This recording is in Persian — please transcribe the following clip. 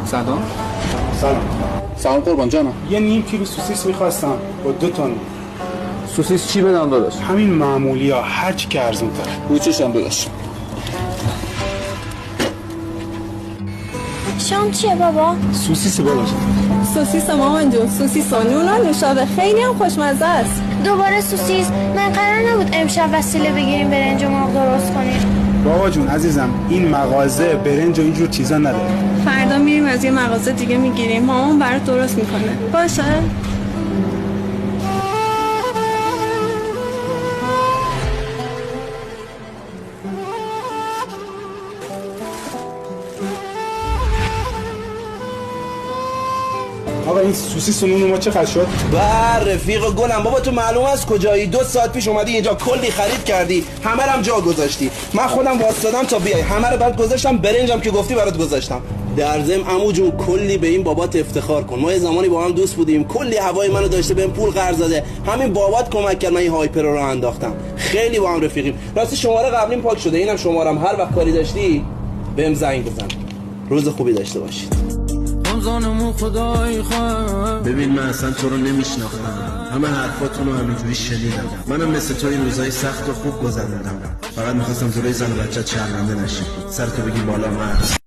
سلام. سلام قربان جانم. یه نیم کیلو سوسیس میخواستم با 2 تن. سوسیس چی بدم داداش؟ همین معمولی ها، هر چی که ارزون تر. بوچشم داداش. شام چیه بابا؟ سوسیس بابا. سوسیس مامان جون، سوسیس و نون و نوشابه خیلی هم خوشمزه است. دوباره سوسیس؟ من قرار نبود امشب وسیله بگیریم برنج و مرغ درست کنیم. بابا جون عزیزم، این مغازه برنج و اینجور چیزا نداره. فردا میریم از یه مغازه دیگه میگیریم، مامان برات درست میکنه. باشه؟ آقا این سوسیس و نون ما چقدر شد؟ رفیق گلم بابا، تو معلوم است کجایی؟ 2 ساعت پیش اومدی اینجا کلی خرید کردی، همه هم جا گذاشتی. من خودم واسطادم تا بیای، همه رو برات گذاشتم، برنجم که گفتی برات گذاشتم. در ضمن عمو جون کلی به این بابات افتخار کن. ما یه زمانی با هم دوست بودیم، کلی هوای منو داشته، بهم پول قرض داده. همین بابات کمک کرد من این هایپر رو انداختم. خیلی با هم رفیقیم. راستی شماره قبلیم پاک شده، اینم شمارم، هر وقت کاری داشتی بهم زنگ بزن. روز خوبی داشته باشید. ببین من اصلا تو رو نمیشناختم، همه حرفاتون رو همینجوری شنیدم. منم مثل تو این روزای سخت و خوب گذروندم، فقط میخواستم جلوی زن و بچه شرمنده نشی، سر تو بگی بالا مرد.